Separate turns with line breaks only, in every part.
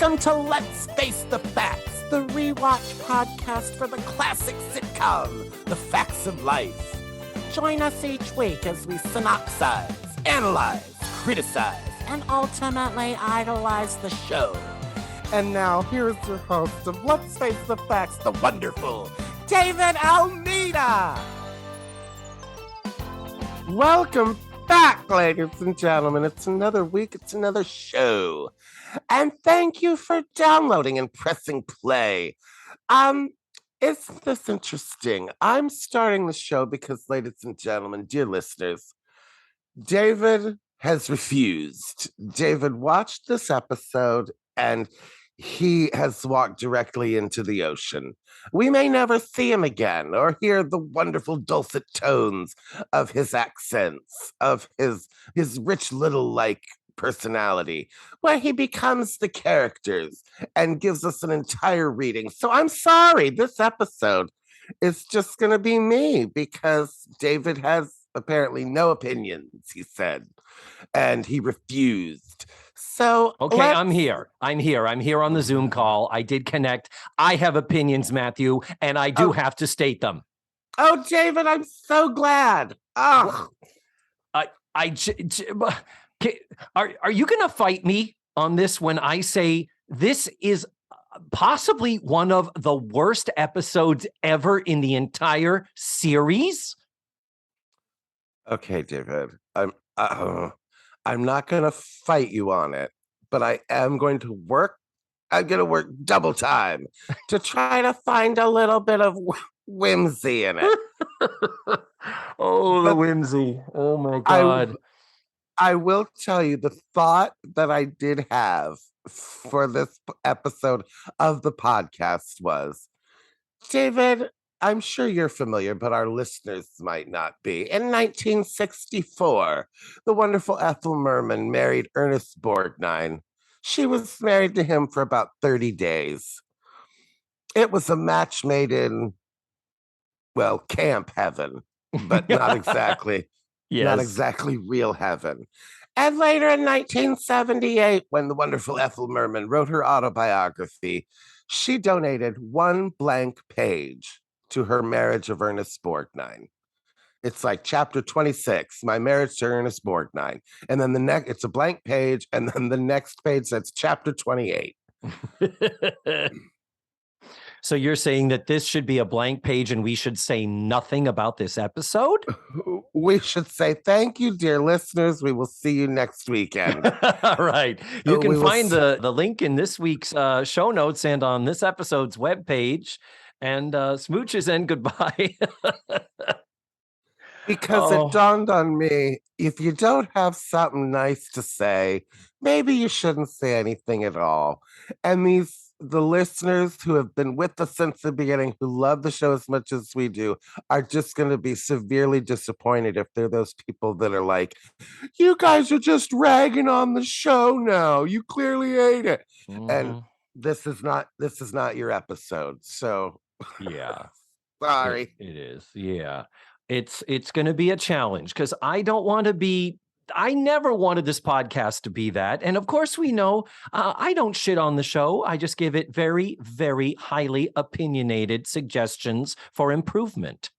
Welcome to Let's Face the Facts, the rewatch podcast for the classic sitcom, The Facts of Life. Join us each week as we synopsize, analyze, criticize, and ultimately idolize the show. And now, here's your host of Let's Face the Facts, the wonderful David Almeida. Welcome back, ladies and gentlemen. It's another week, it's another show. And thank you for downloading and pressing play. Isn't this interesting? I'm starting the show because, ladies and gentlemen, dear listeners, David has refused. David watched this episode and he has walked directly into the ocean. We may never see him again or hear the wonderful dulcet tones of his accents, of his rich little personality, where he becomes the characters and gives us an entire reading. So I'm sorry, this episode is just going to be me because David has apparently no opinions, he said, and he refused. So
okay, I'm here on the Zoom call. I did connect. I have opinions, Matthew, and I do have to state them.
Oh, David, I'm so glad. Oh,
Are you going to fight me on this when I say this is possibly one of the worst episodes ever in the entire series?
Okay, David, I'm not going to fight you on it, but I am going to work. I'm going to work double time to try to find a little bit of whimsy in it.
The whimsy. Oh, my God.
I will tell you the thought that I did have for this episode of the podcast was, David, I'm sure you're familiar, but our listeners might not be. In 1964, the wonderful Ethel Merman married Ernest Borgnine. She was married to him for about 30 days. It was a match made in, well, camp heaven, but not exactly.
Yes.
Not exactly real heaven. And later in 1978, when the wonderful Ethel Merman wrote her autobiography, she donated one blank page to her marriage of Ernest Borgnine. It's like chapter 26, my marriage to Ernest Borgnine. And then it's a blank page, and then the next page says chapter 28.
So you're saying that this should be a blank page and we should say nothing about this episode?
We should say thank you, dear listeners. We will see you next weekend.
All right. You can find the link in this week's show notes and on this episode's webpage. And smooches and goodbye.
Because it dawned on me, if you don't have something nice to say, maybe you shouldn't say anything at all. And the listeners who have been with us since the beginning, who love the show as much as we do, are just going to be severely disappointed if they're those people that are like, you guys are just ragging on the show now. You clearly hate it. Mm-hmm. And this is not your episode. So
yeah.
Sorry.
It is. Yeah. It's going to be a challenge because I never wanted this podcast to be that. And of course, we know I don't shit on the show. I just give it very, very highly opinionated suggestions for improvement.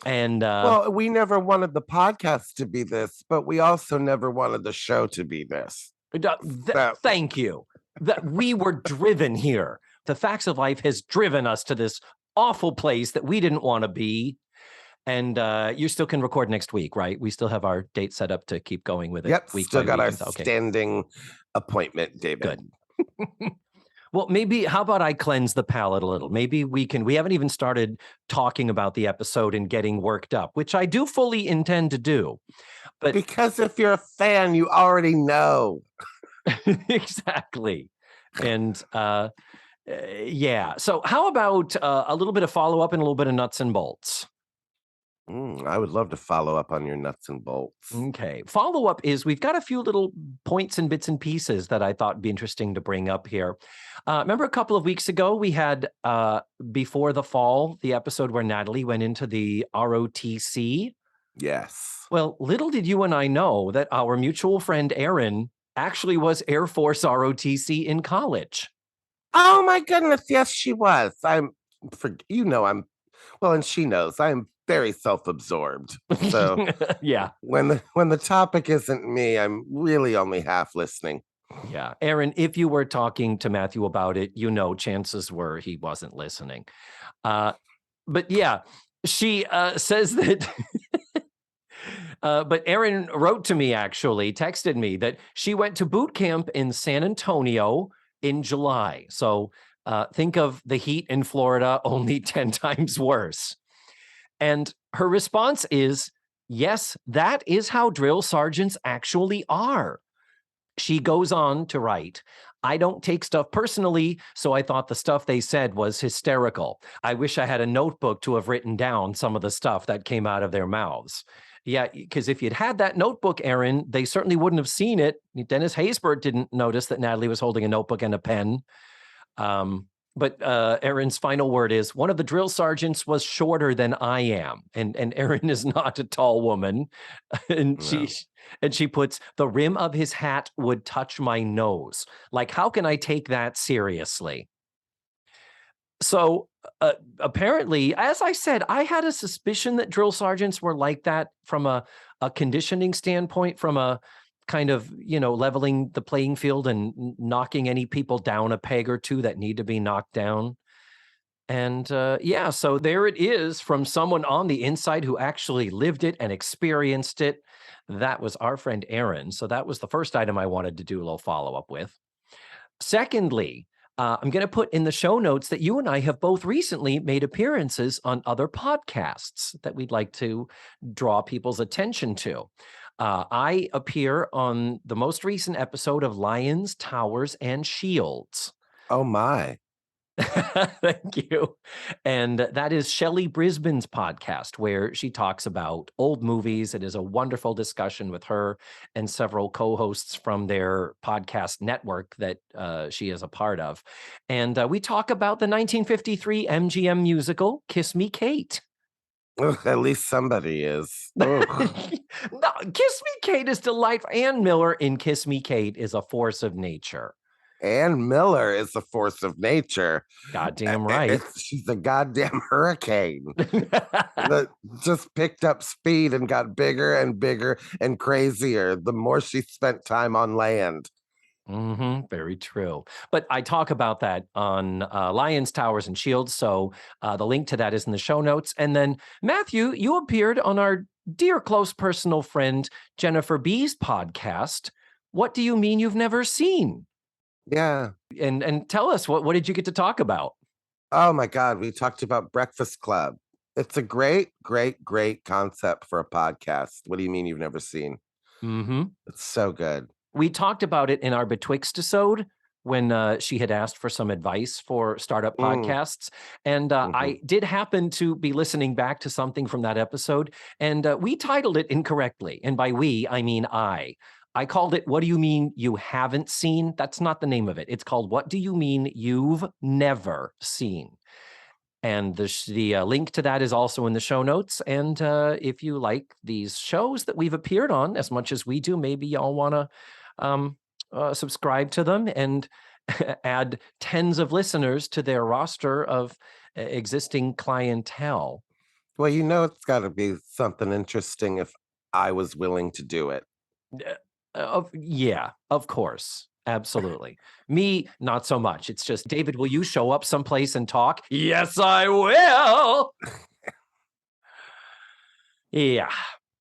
And
well, we never wanted the podcast to be this, but we also never wanted the show to be this.
Thank you. That we were driven here. The Facts of Life has driven us to this awful place that we didn't want to be. And you still can record next week, right? We still have our date set up to keep going with it.
Yep, still got our standing appointment, David.
Good. Well, maybe, how about I cleanse the palate a little? Maybe we haven't even started talking about the episode and getting worked up, which I do fully intend to do. But
because if you're a fan, you already know.
Exactly. And yeah. So how about a little bit of follow-up and a little bit of nuts and bolts?
I would love to follow up on your nuts and bolts.
Okay. Follow-up is we've got a few little points and bits and pieces that I thought would be interesting to bring up here. Remember a couple of weeks ago, we had Before the Fall, the episode where Natalie went into the ROTC?
Yes.
Well, little did you and I know that our mutual friend, Aaron, actually was Air Force ROTC in college.
Oh my goodness, yes, she was. Well, and she knows I'm very self-absorbed. So
Yeah.
when the topic isn't me, I'm really only half listening.
Yeah. Aaron, if you were talking to Matthew about it, chances were he wasn't listening. But yeah, she says that. But Aaron wrote to me, actually, texted me that she went to boot camp in San Antonio in July. So think of the heat in Florida, only 10 times worse. And her response is, yes, that is how drill sergeants actually are. She goes on to write, I don't take stuff personally, so I thought the stuff they said was hysterical. I wish I had a notebook to have written down some of the stuff that came out of their mouths. Yeah, because if you'd had that notebook, Aaron, they certainly wouldn't have seen it. Dennis Haysbert didn't notice that Natalie was holding a notebook and a pen. But Aaron's final word is, one of the drill sergeants was shorter than I am. And Aaron is not a tall woman. And
No.
she puts, the rim of his hat would touch my nose. Like, how can I take that seriously? So apparently, as I said, I had a suspicion that drill sergeants were like that from a conditioning standpoint, from a kind of, leveling the playing field and knocking any people down a peg or two that need to be knocked down. And yeah, so there it is from someone on the inside who actually lived it and experienced it. That was our friend Aaron. So that was the first item I wanted to do a little follow up with. Secondly, I'm going to put in the show notes that you and I have both recently made appearances on other podcasts that we'd like to draw people's attention to. I appear on the most recent episode of Lions, Towers, and Shields.
Oh my.
Thank you. And that is Shelley Brisbane's podcast, where she talks about old movies. It is a wonderful discussion with her and several co-hosts from their podcast network that she is a part of. And we talk about the 1953 MGM musical, Kiss Me, Kate.
Ugh, at least somebody is.
No, Kiss Me, Kate is delightful. Ann Miller in Kiss Me, Kate is a force of nature.
Ann Miller is a force of nature.
Goddamn right.
She's a goddamn hurricane that just picked up speed and got bigger and bigger and crazier the more she spent time on land.
Very true. But I talk about that on Lions, Towers, and Shields. So the link to that is in the show notes. And then, Matthew, you appeared on our dear close personal friend Jennifer B's podcast. What do you mean you've never seen?
Yeah.
And tell us, what did you get to talk about?
Oh my God. We talked about Breakfast Club. It's a great, great, great concept for a podcast. What do you mean you've never seen? It's so good.
We talked about it in our Betwixt-isode when she had asked for some advice for startup podcasts. And I did happen to be listening back to something from that episode, and we titled it incorrectly. And by we, I mean I. I called it, What Do You Mean You Haven't Seen? That's not the name of it. It's called, What Do You Mean You've Never Seen? And the link to that is also in the show notes. And if you like these shows that we've appeared on as much as we do, maybe y'all want to subscribe to them and add tens of listeners to their roster of existing clientele.
Well, it's got to be something interesting if I was willing to do it.
Yeah, of course. Absolutely. Me, not so much. It's just, David, will you show up someplace and talk? Yes, I will. Yeah.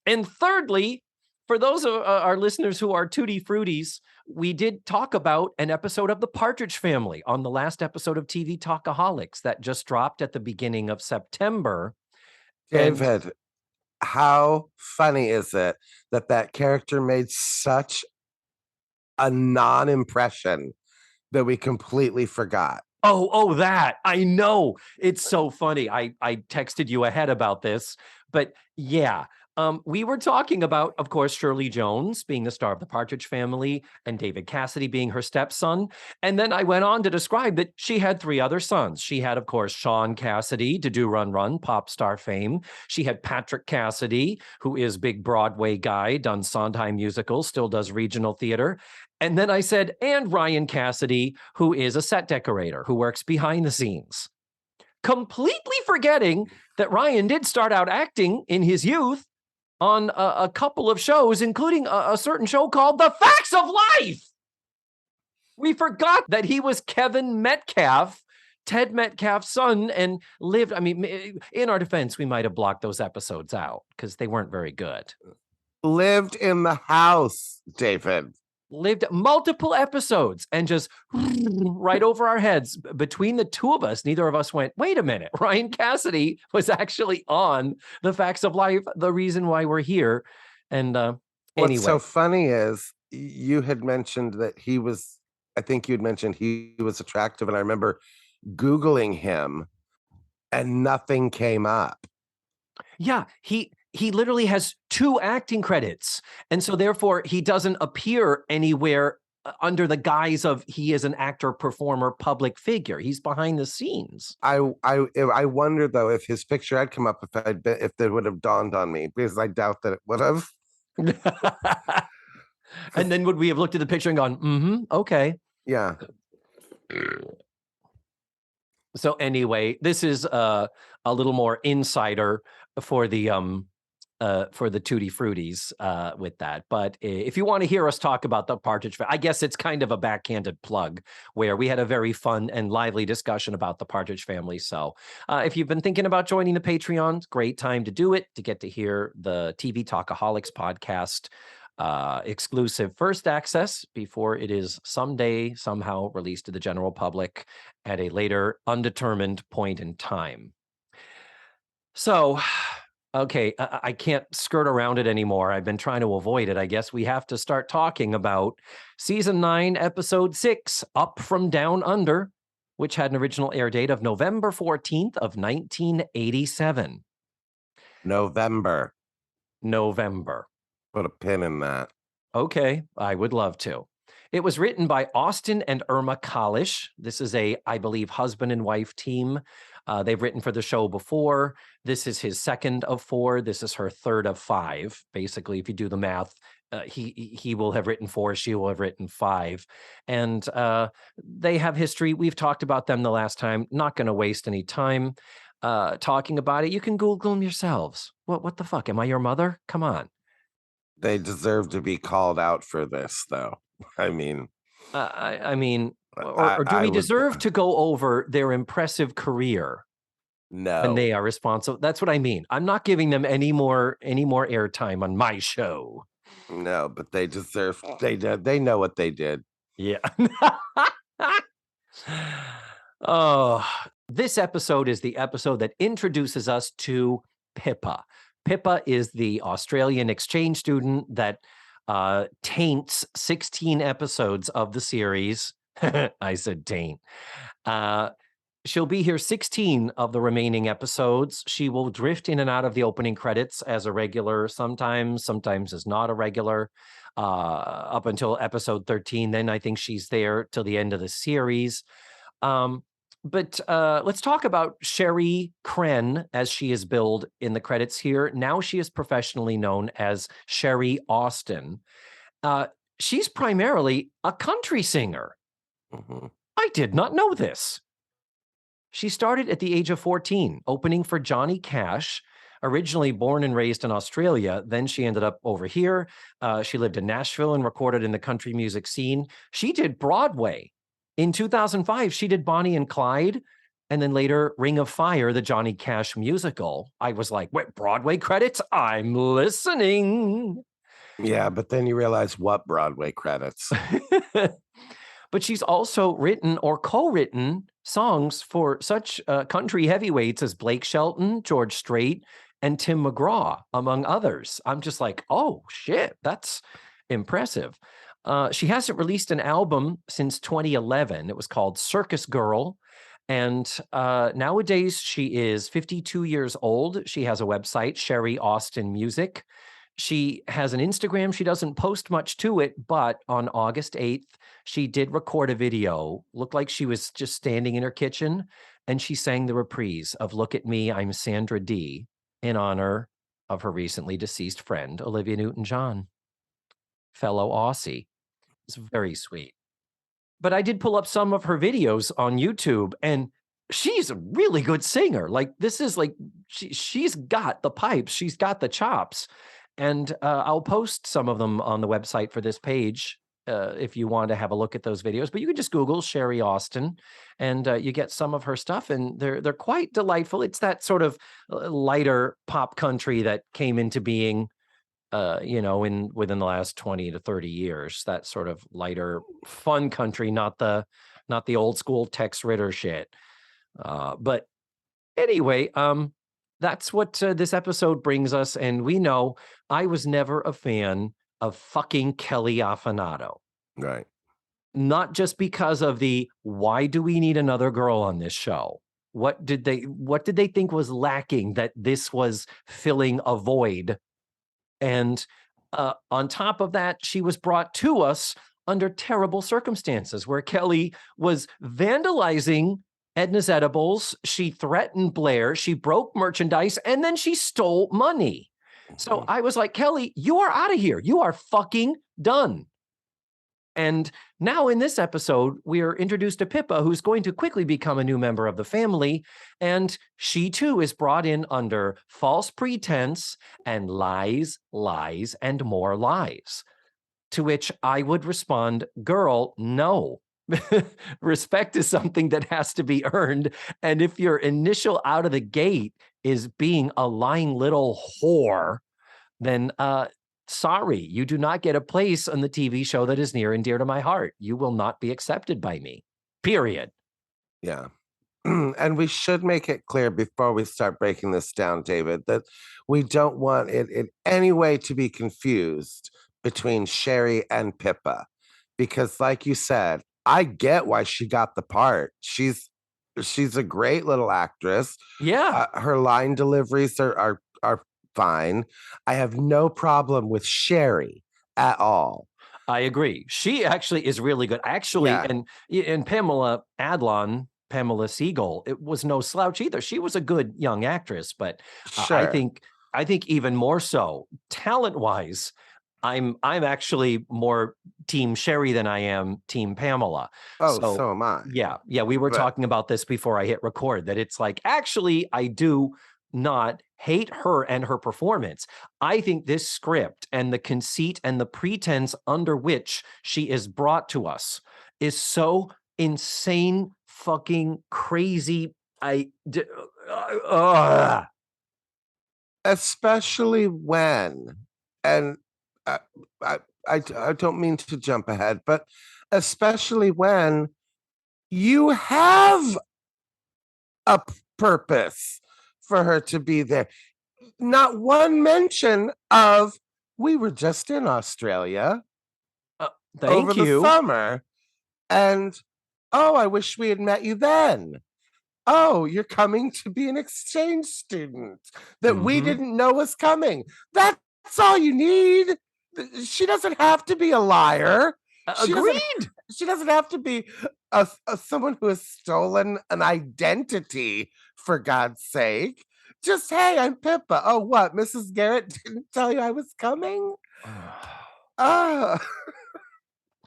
And thirdly, for those of our listeners who are tutti fruities, we did talk about an episode of The Partridge Family on the last episode of TV Talkaholics that just dropped at the beginning of September.
David, how funny is it that character made such a non-impression that we completely forgot?
Oh, that. I know. It's so funny. I texted you ahead about this, but yeah, We were talking about, of course, Shirley Jones being the star of the Partridge Family and David Cassidy being her stepson. And then I went on to describe that she had 3 other sons. She had, of course, Sean Cassidy to do Run Run, pop star fame. She had Patrick Cassidy, who is big Broadway guy, done Sondheim musicals, still does regional theater. And then I said, and Ryan Cassidy, who is a set decorator, who works behind the scenes. Completely forgetting that Ryan did start out acting in his youth on a couple of shows, including a certain show called The Facts of Life. We forgot that he was Kevin Metcalf, Ted Metcalf's son, and lived, I mean, in our defense, we might have blocked those episodes out because they weren't very good.
Lived in the house, David.
Lived multiple episodes and just right over our heads. Between the two of us, neither of us went, wait a minute, Ryan Cassidy was actually on The Facts of Life, the reason why we're here. And
What's
anyway.
so funny is you had mentioned that he was, I think you had mentioned he was attractive, and I remember Googling him and nothing came up.
Yeah, he literally has 2 acting credits. And so therefore he doesn't appear anywhere under the guise of he is an actor, performer, public figure. He's behind the scenes.
I wonder though if his picture had come up if it would have dawned on me, because I doubt that it would have.
And then would we have looked at the picture and gone, okay.
Yeah.
So anyway, this is a little more insider for the Tutti Fruities with that. But if you want to hear us talk about the Partridge Family, I guess it's kind of a backhanded plug where we had a very fun and lively discussion about the Partridge Family. So if you've been thinking about joining the Patreon, great time to do it, to get to hear the TV Talkaholics podcast exclusive first access before it is someday somehow released to the general public at a later undetermined point in time. So, okay, I can't skirt around it anymore. I've been trying to avoid it. I guess we have to start talking about season 9, episode 6, Up from Down Under, which had an original air date of November 14th of 1987.
November. Put a pin in that.
Okay, I would love to. It was written by Austin and Irma Kalish. This is I believe, husband and wife team. They've written for the show before. This is his second of 4. This is her third of 5. Basically, if you do the math, he will have written 4. She will have written 5. And they have history. We've talked about them the last time. Not going to waste any time talking about it. You can Google them yourselves. What the fuck? Am I your mother? Come on.
They deserve to be called out for this, though. I mean,
or do we deserve to go over their impressive career?
No.
And they are responsible. That's what I mean. I'm not giving them any more airtime on my show.
No, but they deserve. They know what they did.
Yeah. Oh, this episode is the episode that introduces us to Pippa. Pippa is the Australian exchange student that taints 16 episodes of the series. I said taint. She'll be here 16 of the remaining episodes. She will drift in and out of the opening credits as a regular, sometimes as not a regular, up until episode 13. Then I think she's there till the end of the series. But let's talk about Sherry Kren, as she is billed in the credits here. Now she is professionally known as Sherry Austin. She's primarily a country singer.
Mm-hmm.
I did not know this. She started at the age of 14, opening for Johnny Cash, originally born and raised in Australia. Then she ended up over here. She lived in Nashville and recorded in the country music scene. She did Broadway. In 2005, she did Bonnie and Clyde, and then later Ring of Fire, the Johnny Cash musical. I was like, wait, Broadway credits? I'm listening.
Yeah, but then you realize what Broadway credits.
But she's also written or co-written songs for such country heavyweights as Blake Shelton, George Strait, and Tim McGraw, among others. I'm just like, oh, shit, that's impressive. She hasn't released an album since 2011. It was called Circus Girl. And nowadays, she is 52 years old. She has a website, Sherry Austin Music. She has an Instagram. She doesn't post much to it, but on August 8th, she did record a video. Looked like she was just standing in her kitchen, and she sang the reprise of Look at Me, I'm Sandra D in honor of her recently deceased friend, Olivia Newton-John, fellow Aussie. It's very sweet. But I did pull up some of her videos on YouTube, and she's a really good singer. Like, this is like she's got the pipes, she's got the chops. And I'll post some of them on the website for this page if you want to have a look at those videos. But you can just Google Sherry Austin, and you get some of her stuff, and they're quite delightful. It's that sort of lighter pop country that came into being within the last 20 to 30 years, that sort of lighter, fun country, not the old school Tex Ritter shit. But anyway, that's what this episode brings us. And we know I was never a fan of fucking Kelly Affinado.
Right.
Not just because of the why do we need another girl on this show? What did they think was lacking that this was filling a void? And on top of that, she was brought to us under terrible circumstances where Kelly was vandalizing Edna's edibles. She threatened Blair. She broke merchandise, and then she stole money. So I was like, Kelly, you are out of here. You are fucking done. And now in this episode, we are introduced to Pippa, who's going to quickly become a new member of the family. And she too is brought in under false pretense and lies, lies, and more lies. To which I would respond, girl, no. Respect is something that has to be earned. And if your initial out of the gate is being a lying little whore, then sorry, you do not get a place on the TV show that is near and dear to my heart. You will not be accepted by me, period.
Yeah. And we should make it clear before we start breaking this down, David, that we don't want it in any way to be confused between Sherry and Pippa. Because like you said, I get why she got the part. She's a great little actress.
Yeah.
Her line deliveries are fine. I have no problem with Sherry at all.
I agree. She actually is really good. Actually,
Yeah.
and Pamela Siegel, it was no slouch either. She was a good young actress, but I
Sure.
think even more so, talent-wise, I'm actually more team Sherry than I am team Pamela.
Oh, so am I.
Yeah, we were
But-
talking about this before I hit record, that it's like, actually, I do not hate her and her performance. I think this script and the conceit and the pretense under which she is brought to us is so insane, fucking crazy.
Especially when, and I don't mean to jump ahead, but especially when you have a purpose for her to be there. Not one mention of we were just in Australia over
Thank you.
the summer, and oh, I wish we had met you then. Oh, you're coming to be an exchange student that we
Mhm.
didn't know was coming. That's all you need. She doesn't have to be a liar.
Agreed.
She doesn't have to be someone who has stolen an identity, for God's sake. Just, hey, I'm Pippa. Oh, what? Mrs. Garrett didn't tell you I was coming? Ah.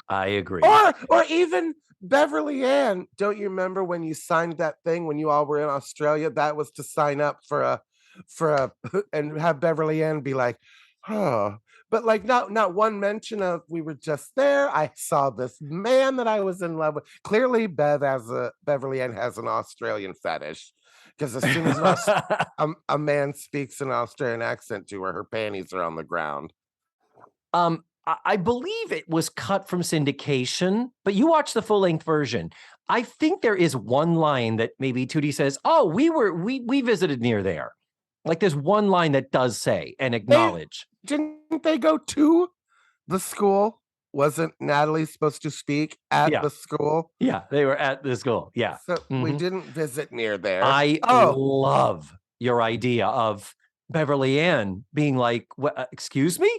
I agree.
Or even Beverly Ann. Don't you remember when you signed that thing when you all were in Australia? That was to sign up for a and have Beverly Ann be like, oh, but like not one mention of we were just there. I saw this man that I was in love with. Clearly, Beverly Ann has an Australian fetish. Because as soon as a man speaks an Australian accent to her, her panties are on the ground.
I believe it was cut from syndication, but you watch the full-length version. I think there is one line that maybe Tootie says, "Oh, we visited near there." Like there's one line that does say and acknowledge.
Didn't they go to the school? wasn't Natalie supposed to speak at
Yeah.
the school?
Yeah. They were at the school. Yeah.
So we
Mhm.
didn't visit near there.
I
Oh,
love your idea of Beverly Ann being like, excuse me?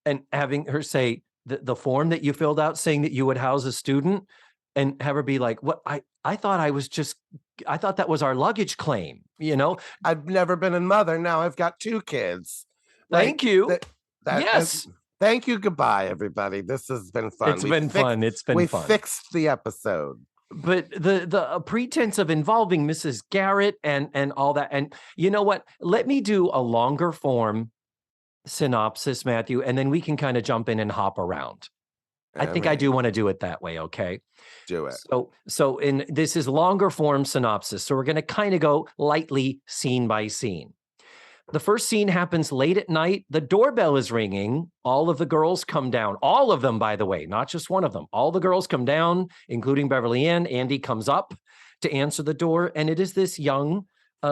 And having her say the form that you filled out saying that you would house a student and have her be like, what? I thought I thought that was our luggage claim, you know?
I've never been a mother. Now I've got 2 kids. Like
Thank you.
that and
Yes.
thank you. Goodbye, everybody. This has been fun.
It's been fun. It's been
We
fun.
fixed the episode.
But the pretense of involving Mrs. Garrett and all that. And you know what? Let me do a longer form synopsis, Matthew, and then we can kind of jump in and hop around. I
All
think I
right,
do want to do it that way, okay?
do it.
So in this is longer form synopsis. So we're going to kind of go lightly scene by scene. The first scene happens late at night. The doorbell is ringing. All of the girls come down. All of them, by the way, not just one of them. All the girls come down, including Beverly Ann. Andy comes up to answer the door, and it is this young,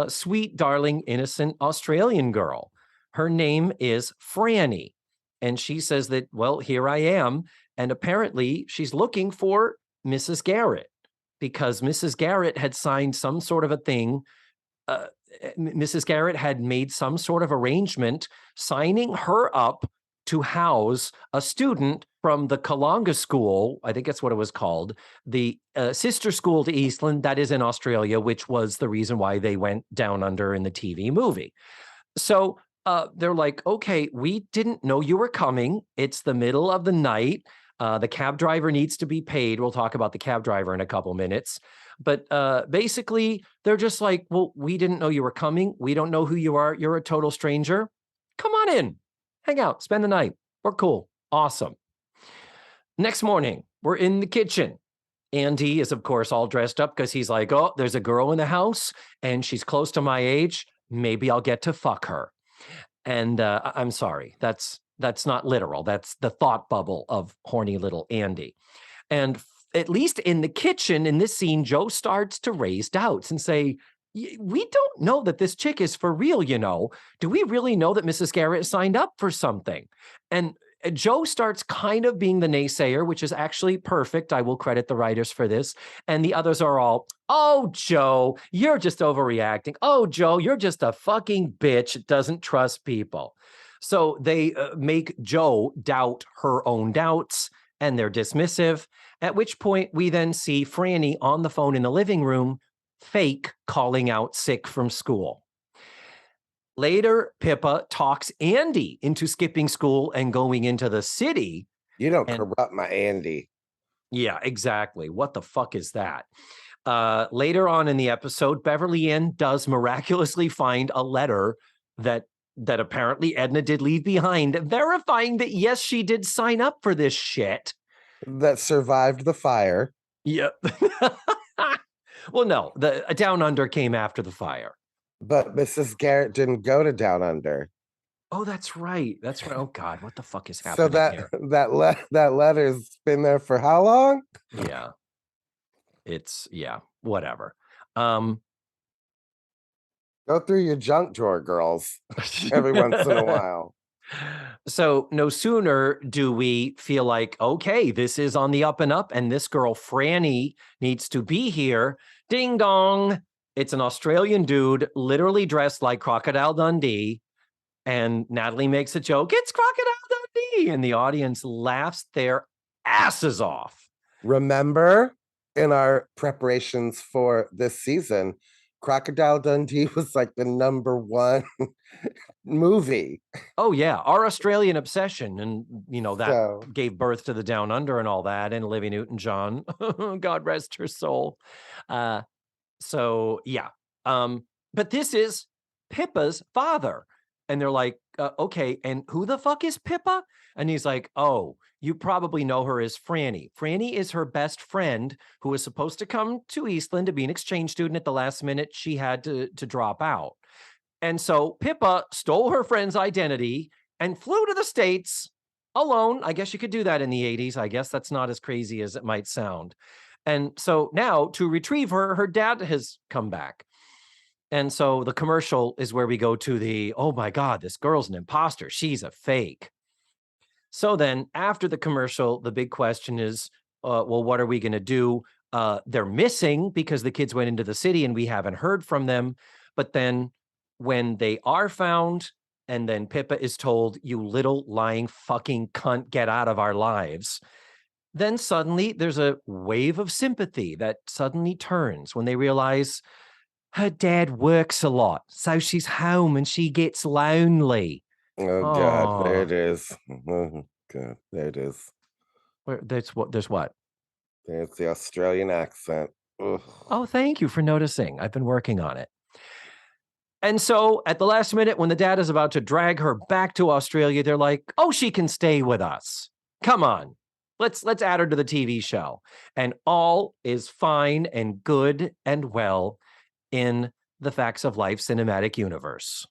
sweet, darling, innocent Australian girl. Her name is Franny. And she says that, well, here I am. And apparently she's looking for Mrs. Garrett because Mrs. Garrett had signed some sort of a thing. Mrs. Garrett had made some sort of arrangement signing her up to house a student from the Kalanga School. I think that's what it was called, the sister school to Eastland that is in Australia, which was the reason why they went down under in the TV movie. So they're like, okay, we didn't know you were coming. It's the middle of the night. The cab driver needs to be paid. We'll talk about the cab driver in a couple minutes. But basically, they're just like, well, we didn't know you were coming. We don't know who you are. You're a total stranger. Come on in, hang out, spend the night. We're cool. Awesome. Next morning, we're in the kitchen. Andy is, of course, all dressed up because he's like, oh, there's a girl in the house and she's close to my age. Maybe I'll get to fuck her. And I'm sorry, that's not literal. That's the thought bubble of horny little Andy. And at least in the kitchen, in this scene, Joe starts to raise doubts and say, we don't know that this chick is for real, you know. Do we really know that Mrs. Garrett signed up for something? And Joe starts kind of being the naysayer, which is actually perfect. I will credit the writers for this. And the others are all, oh, Joe, you're just overreacting. Oh, Joe, you're just a fucking bitch, doesn't trust people. So they make Joe doubt her own doubts, and they're dismissive. At which point we then see Franny on the phone in the living room, fake calling out sick from school. Later, Pippa talks Andy into skipping school and going into the city.
You don't corrupt my Andy.
Yeah, exactly. What the fuck is that? Later on in the episode, Beverly Ann does miraculously find a letter that apparently Edna did leave behind, verifying that, yes, she did sign up for this shit.
That survived the fire.
Yep. Well, no, the Down Under came after the fire.
But Mrs. Garrett didn't go to Down Under.
Oh, that's right. That's right. Oh God, what the fuck is
So
happening here?
that letter's been there for how long?
Yeah. It's whatever.
Go through your junk drawer, girls, every once in a while.
So no sooner do we feel like, okay, this is on the up and up, and this girl Franny needs to be here. Ding dong. It's an Australian dude, literally dressed like Crocodile Dundee. And Natalie makes a joke, it's Crocodile Dundee. And the audience laughs their asses off.
Remember, in our preparations for this season, Crocodile Dundee was like the number 1 movie.
Oh, yeah. Our Australian obsession. And, you know, that gave birth to the Down Under and all that. And Olivia Newton-John, God rest her soul. So, yeah. But this is Pippa's father. And they're like, okay, and who the fuck is Pippa? And he's like, oh, you probably know her as Franny. Franny is her best friend who was supposed to come to Eastland to be an exchange student. At the last minute, she had to drop out. And so Pippa stole her friend's identity and flew to the States alone. I guess you could do that in the 80s. I guess that's not as crazy as it might sound. And so now to retrieve her, her dad has come back. And so the commercial is where we go to the, oh my God, this girl's an imposter. She's a fake. So then after the commercial, the big question is, well, what are we going to do? They're missing because the kids went into the city and we haven't heard from them. But then when they are found, and then Pippa is told, "You little lying fucking cunt, get out of our lives." Then suddenly there's a wave of sympathy that suddenly turns when they realize her dad works a lot, so she's home and she gets lonely.
Oh God, there
Oh,
it is. Oh God, there it is.
there's what?
There's the Australian accent. Ugh.
Oh, thank you for noticing. I've been working on it. And so at the last minute, when the dad is about to drag her back to Australia, they're like, "Oh, she can stay with us. Come on. Let's add her to the TV show." And all is fine and good and well in the Facts of Life cinematic universe,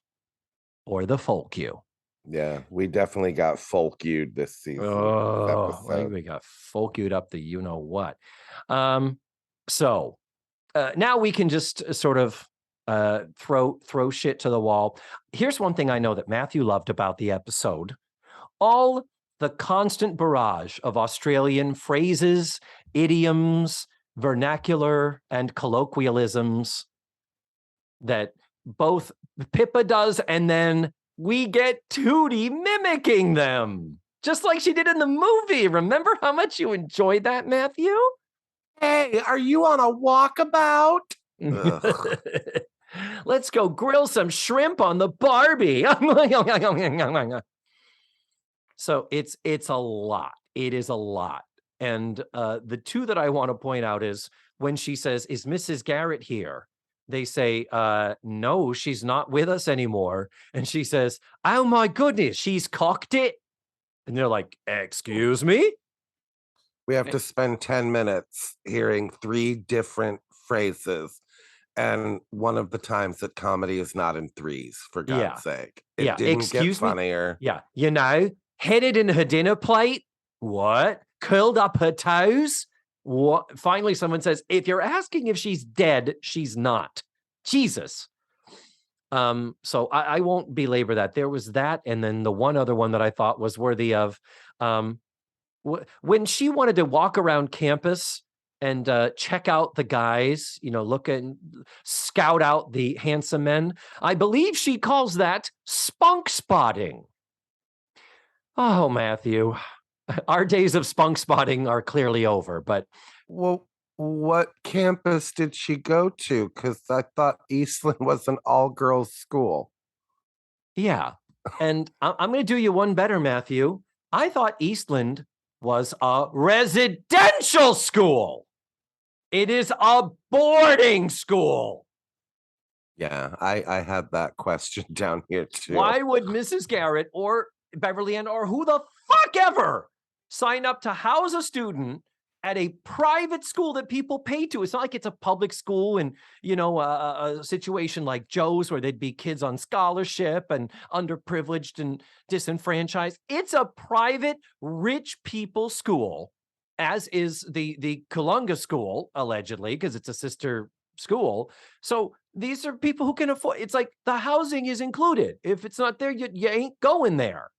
or the folk you.
Yeah, we definitely got folk viewed this season.
Oh,
Episode.
we got folk you'd up the you know what. So now we can just sort of throw shit to the wall. Here's one thing I know that Matthew loved about the episode: all the constant barrage of Australian phrases, idioms, vernacular, and colloquialisms that both Pippa does, and then we get Tootie mimicking them, just like she did in the movie. Remember how much you enjoyed that, Matthew?
Hey, are you on a walkabout? Ugh.
Let's go grill some shrimp on the Barbie. So it's a lot. It is a lot. And the two that I want to point out is when she says, "Is Mrs. Garrett here?" They say, "No, she's not with us anymore." And she says, "Oh my goodness, she's cocked it." And they're like, "Excuse me?"
We have to spend 10 minutes hearing 3 different phrases. And one of the times that comedy is not in threes, for
Yeah.
God's sake. It
Yeah.
didn't get
Excuse me?
funnier.
Yeah. Headed in her dinner plate. What? Curled up her toes. What? Finally, someone says, "If you're asking if she's dead, she's not." Jesus. So I won't belabor that. There was that, and then the one other one that I thought was worthy of, when she wanted to walk around campus and check out the guys, look and scout out the handsome men. I believe she calls that spunk spotting. Oh, Matthew, our days of spunk spotting are clearly over, but
Well, what campus did she go to? Because I thought Eastland was an all-girls school.
yeah. And I'm going to do you one better, Matthew. I thought Eastland was a residential school. It is a boarding school.
Yeah, I had that question down here too.
Why would Mrs. Garrett or Beverly Ann or who the fuck ever sign up to house a student at a private school that people pay to? It's not like it's a public school and, a situation like Joe's where there'd be kids on scholarship and underprivileged and disenfranchised. It's a private, rich people school, as is the Kalunga school, allegedly, because it's a sister school. So these are people who can afford. It's like the housing is included. If it's not there, you ain't going there.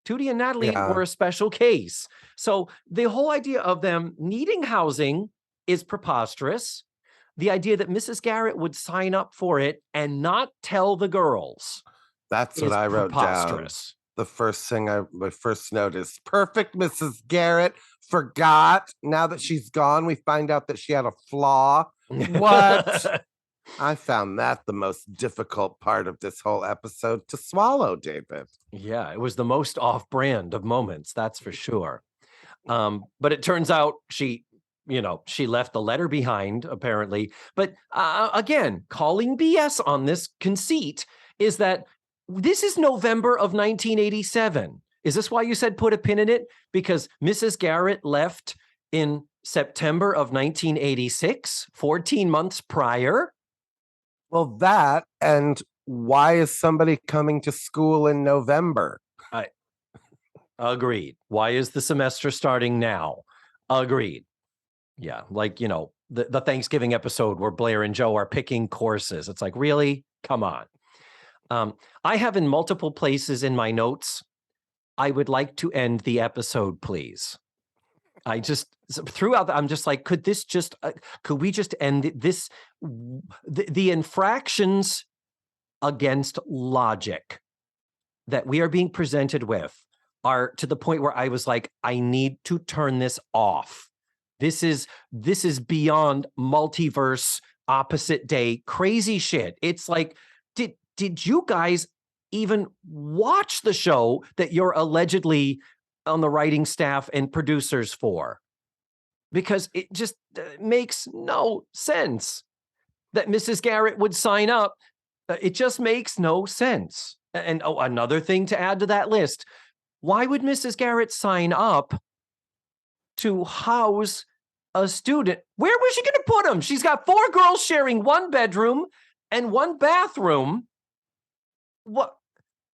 Tootie and Natalie were a special case. So the whole idea of them needing housing is preposterous. The idea that Mrs. Garrett would sign up for it and not tell the girls.
That's what I wrote down. The first thing my first note is perfect Mrs. Garrett forgot. Now that she's gone, we find out that she had a flaw. What? I found that the most difficult part of this whole episode to swallow, David.
Yeah, it was the most off-brand of moments, that's for sure. But it turns out she left the letter behind, apparently. But again, calling BS on this conceit is that this is November of 1987. Is this why you said put a pin in it? Because Mrs. Garrett left in September of 1986, 14 months prior?
Well, that, and why is somebody coming to school in November?
Agreed. Why is the semester starting now? Agreed. Yeah, like, the Thanksgiving episode where Blair and Joe are picking courses. It's like, really? Come on. I have in multiple places in my notes I would like to end the episode, please. I just throughout. I'm just like, could this just? Could we just end this? The infractions against logic that we are being presented with are to the point where I was like, I need to turn this off. This is beyond multiverse, opposite day, crazy shit. It's like, did you guys even watch the show that you're allegedly on the writing staff and producers for? Because it just makes no sense that Mrs. Garrett would sign up. It just makes no sense. And another thing to add to that list, why would Mrs. Garrett sign up to house a student? Where was she going to put him? She's got 4 girls sharing 1 bedroom and 1 bathroom. What?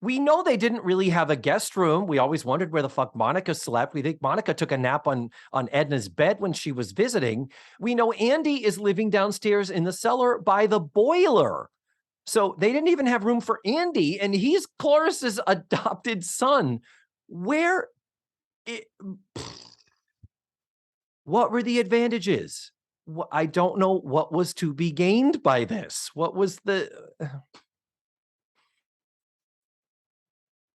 We know they didn't really have a guest room. We always wondered where the fuck Monica slept. We think Monica took a nap on Edna's bed when she was visiting. We know Andy is living downstairs in the cellar by the boiler. So they didn't even have room for Andy, and he's Cloris's adopted son. What were the advantages? I don't know what was to be gained by this. What was the...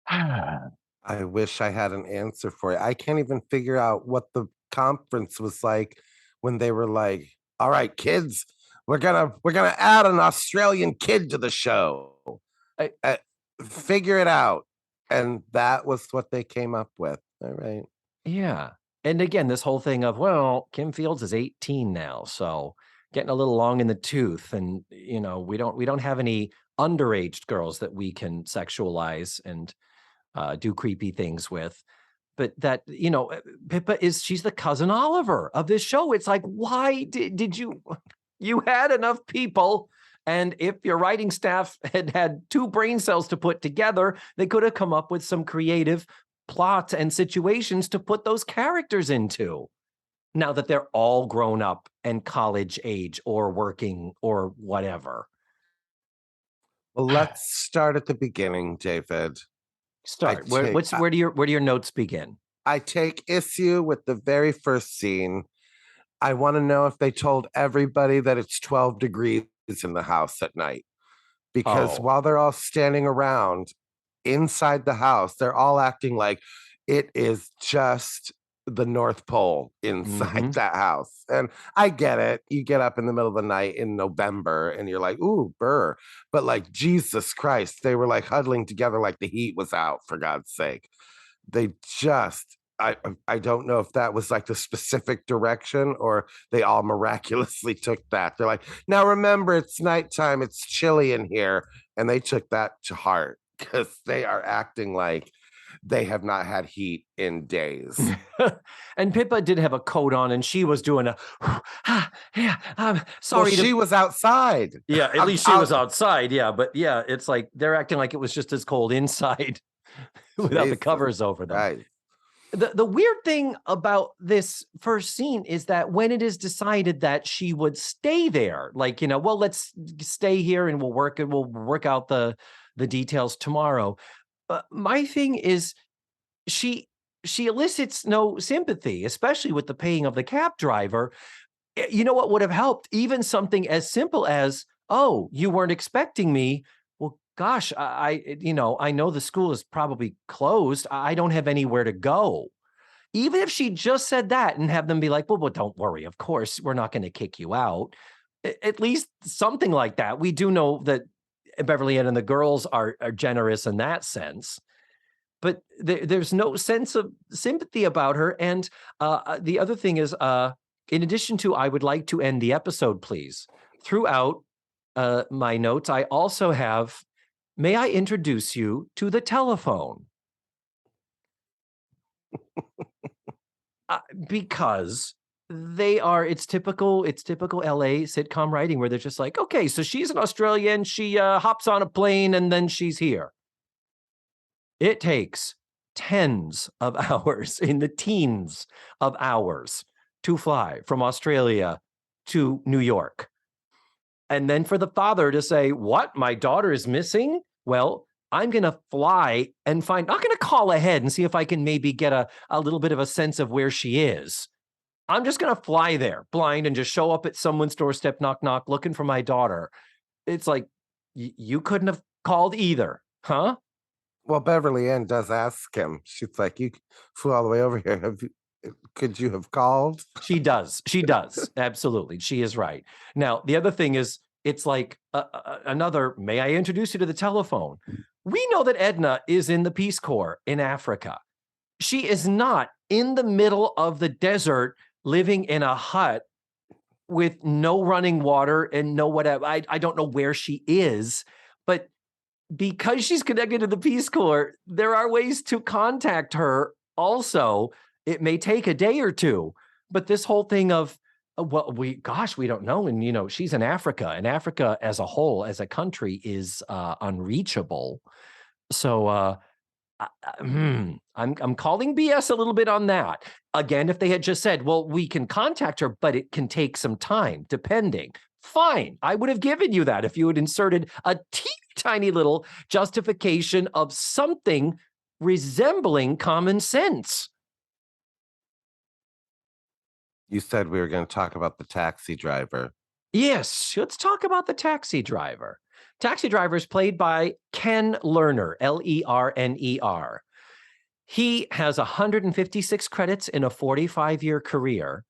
I wish I had an answer for you. I can't even figure out what the conference was like when they were like, "All right, kids, we're gonna add an Australian kid to the show. Uh, Figure it out." And that was what they came up with. All right.
Yeah. And again, this whole thing of, well, Kim Fields is 18 now, so getting a little long in the tooth, and we don't have any underage girls that we can sexualize and do creepy things with. But that, Pippa she's the cousin Oliver of this show. It's like, why did you had enough people, and if your writing staff had 2 brain cells to put together, they could have come up with some creative plots and situations to put those characters into. Now that they're all grown up and college age or working or whatever.
Well, let's start at the beginning, David.
Start. Where do your notes begin?
I take issue with the very first scene. I want to know if they told everybody that it's 12 degrees in the house at night. Because while they're all standing around inside the house, they're all acting like it is just the North Pole inside that house. And I get it. You get up in the middle of the night in November and you're like, ooh, burr. But like, Jesus Christ, they were like huddling together like the heat was out, for God's sake. They just, I don't know if that was like the specific direction or they all miraculously took that. They're like, now remember, it's nighttime, it's chilly in here. And they took that to heart because they are acting like they have not had heat in days.
And Pippa did have a coat on, and she was doing I'm sorry.
Well, she was outside.
Yeah, at least she was outside. Yeah, but yeah, it's like they're acting like it was just as cold inside without the covers over them.
Right.
The weird thing about this first scene is that when it is decided that she would stay there, like, well, let's stay here and we'll work out the details tomorrow. My thing is she elicits no sympathy, especially with the paying of the cab driver. You know what would have helped? Even something as simple as, oh, you weren't expecting me. Well, gosh, I know the school is probably closed. I don't have anywhere to go. Even if she just said that and have them be like, well, don't worry. Of course, we're not going to kick you out. At least something like that. We do know that Beverly Ann and the girls are generous in that sense, but there's no sense of sympathy about her. And the other thing is, in addition to, I would like to end the episode, please. Throughout my notes, I also have, may I introduce you to the telephone? Because it's typical LA sitcom writing where they're just like, okay, so she's an Australian, she hops on a plane and then she's here. It takes tens of hours, in the teens of hours, to fly from Australia to New York. And then for the father to say, what, my daughter is missing? Well, I'm going to fly and find, not going to call ahead and see if I can maybe get a little bit of a sense of where she is. I'm just going to fly there blind and just show up at someone's doorstep, knock, knock, looking for my daughter. It's like, you couldn't have called either, huh?
Well, Beverly Ann does ask him. She's like, "You flew all the way over here. Could you have called?"
She does. She does. Absolutely. She is right. Now, the other thing is, it's like another, may I introduce you to the telephone? We know that Edna is in the Peace Corps in Africa. She is not in the middle of the desert living in a hut with no running water and no whatever. I don't know where she is, but because she's connected to the Peace Corps, there are ways to contact her also. It may take a day or two, but this whole thing of, well, we don't know. And, she's in Africa, and Africa as a whole, as a country, is unreachable. So I'm calling BS a little bit on that. Again, if they had just said, well, we can contact her, but it can take some time, depending. Fine. I would have given you that if you had inserted a teeny tiny little justification of something resembling common sense.
You said we were going to talk about the taxi driver.
Yes, let's talk about the taxi driver. Taxi driver is played by Ken Lerner, Lerner. He has 156 credits in a 45-year career.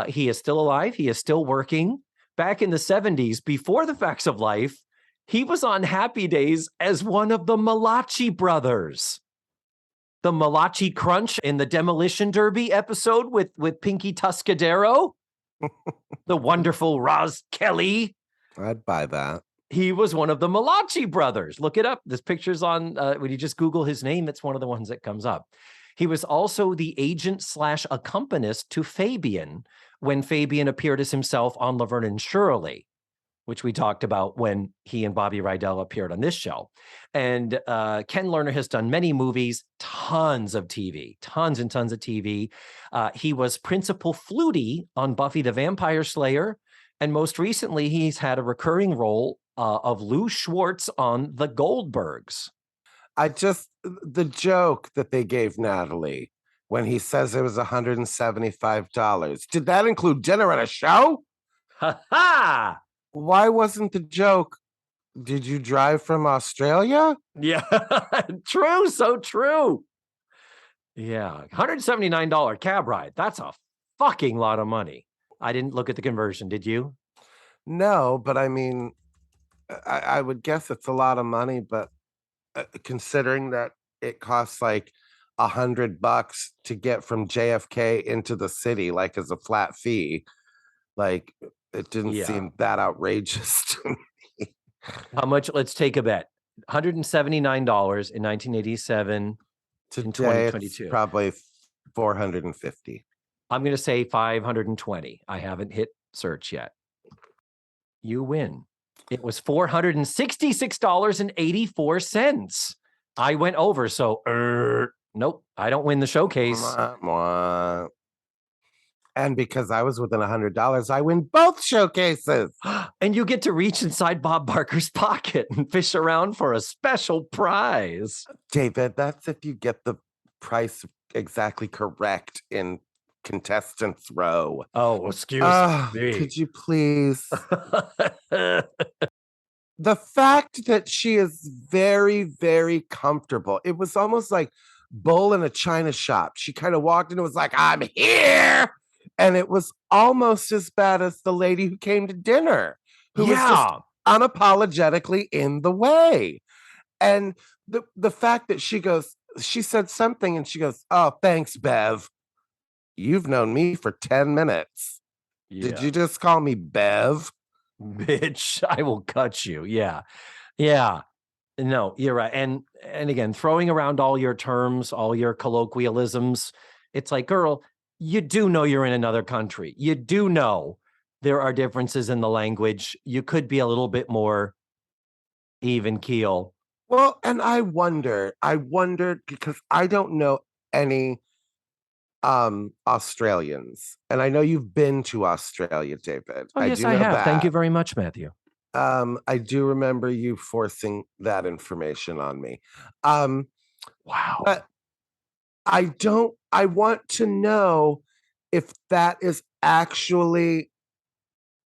He is still alive. He is still working. Back in the 70s, before the Facts of Life, he was on Happy Days as one of the Malachi brothers. The Malachi Crunch in the Demolition Derby episode with Pinky Tuscadero. The wonderful Roz Kelly.
I'd buy that.
He was one of the Malachi brothers. Look it up. This picture's on, when you just Google his name, it's one of the ones that comes up. He was also the agent / accompanist to Fabian when Fabian appeared as himself on Laverne and Shirley, which we talked about when he and Bobby Rydell appeared on this show. And Ken Lerner has done many movies, tons of TV, tons and tons of TV. He was Principal Flutie on Buffy the Vampire Slayer. And most recently, he's had a recurring role of Lou Schwartz on The Goldbergs.
The joke that they gave Natalie when he says it was $175, did that include dinner and a show?
Ha ha!
Why wasn't the joke, did you drive from Australia?
Yeah, true, so true. Yeah, $179 cab ride. That's a fucking lot of money. I didn't look at the conversion, did you?
No, but I mean, I would guess it's a lot of money, but considering that it costs like $100 to get from JFK into the city, like as a flat fee, like it didn't seem that outrageous to me.
How much? Let's take a bet. $179 in 1987.
Today,
in 2022.
it's probably $450.
I'm going to say $520. I haven't hit search yet. You win. It was $466.84. I went over, so nope, I don't win the showcase.
And because I was within $100, I win both showcases.
And you get to reach inside Bob Barker's pocket and fish around for a special prize.
David, that's if you get the price exactly correct in contestants row.
Oh, excuse me.
Could you please? The fact that she is very, very comfortable. It was almost like Bull in a china shop. She kind of walked in and was like, I'm here. And it was almost as bad as the lady who came to dinner, who was just unapologetically in the way. And the fact that she said something and she goes, oh, thanks, Bev. You've known me for 10 minutes. Yeah. Did you just call me Bev?
Bitch, I will cut you. Yeah. Yeah. No, you're right. And again, throwing around all your terms, all your colloquialisms, it's like, girl, you do know you're in another country. You do know there are differences in the language. You could be a little bit more even keel.
Well, and I wondered because I don't know any Australians. And I know you've been to Australia, David.
Oh, yes, I have. Thank you very much, Matthew.
I do remember you forcing that information on me. Um,
Wow.
but I want to know if that is actually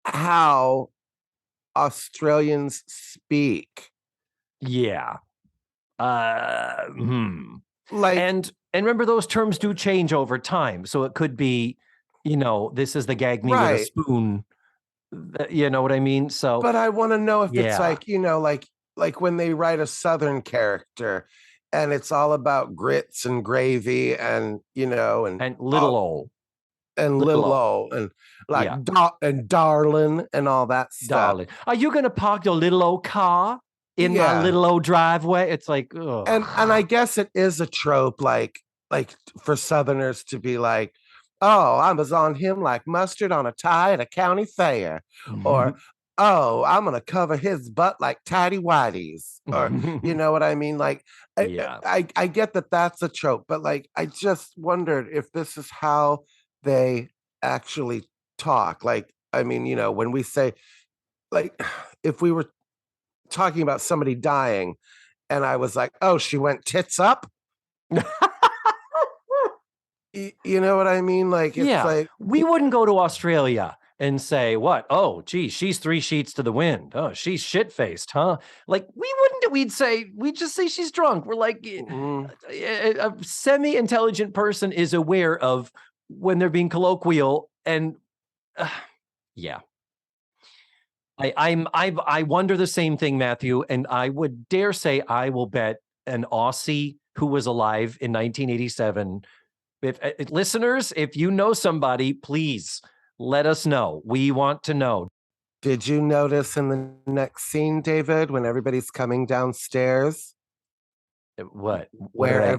how Australians speak.
Yeah. Hmm.
Like,
And remember, those terms do change over time. So it could be, this is the gag me with a
right.
spoon. You know what I mean? So
But I want to know if it's
yeah.
like, like when they write a Southern character and it's all about grits and gravy and, and
And
all,
little old,
and
little
little
old.
o and like
Yeah.
and darling and all that stuff.
Darling. Are you gonna park your little old car in my
Yeah.
little old driveway? It's like,
And I
ugh.
guess it is a trope, like for Southerners to be like, "Oh, I was on him like mustard on a tie at a county fair," or "Oh, I'm gonna cover his butt like tidy whities," or you know what I mean? Like, I,
Yeah.
I get that that's a trope, but like, I just wondered if this is how they actually talk. Like, I mean, when we say like, if we were talking about somebody dying and I was like, "Oh, she went tits up." You know what I mean? Like it's
Yeah.
like,
We wouldn't go to Australia and say, what? Oh, geez, she's 3 sheets to the wind. Oh, she's shit faced, huh? Like, we wouldn't, we'd just say she's drunk. We're like,
mm,
a semi intelligent person is aware of when they're being colloquial. And uh, yeah, I wonder the same thing, Matthew, and I would dare say I will bet an Aussie who was alive in 1987. If listeners, if you know somebody, please let us know. We want to know.
did you notice in the next scene, David, when everybody's coming downstairs,
What did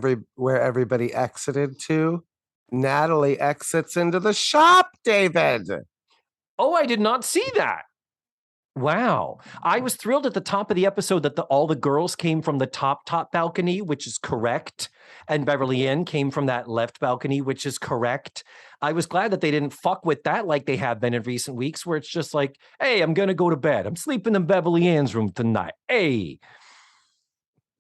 I?
where everybody exited to? Natalie exits into the shop, David.
Oh, I did not see that. Wow. I was thrilled at the top of the episode that all the girls came from the top balcony, which is correct. And Beverly Ann came from that left balcony, which is correct. I was glad that they didn't fuck with that like they have been in recent weeks, where it's just like, hey, I'm going to go to bed. I'm sleeping in Beverly Ann's room tonight. Hey.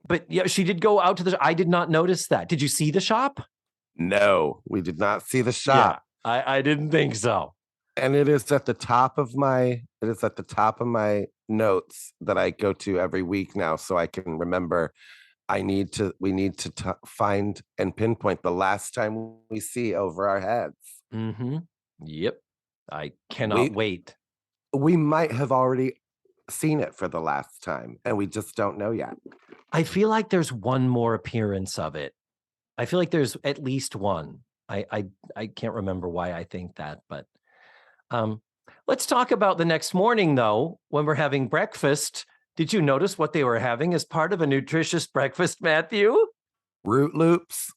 But yeah, she did go out to I did not notice that. Did you see the shop?
No, we did not see the
Yeah,
shop.
I didn't think so.
And it is at the top of my notes that I go to every week now so I can remember we need to find and pinpoint the last time we see over our heads.
Mm-hmm. Yep. I cannot
We
wait.
we might have already seen it for the last time and we just don't know yet.
I feel like there's one more appearance of it. I feel like there's at least one. I can't remember why I think that, but um, let's talk about the next morning though, when we're having breakfast. Did you notice what they were having as part of a nutritious breakfast, Matthew?
Root Loops.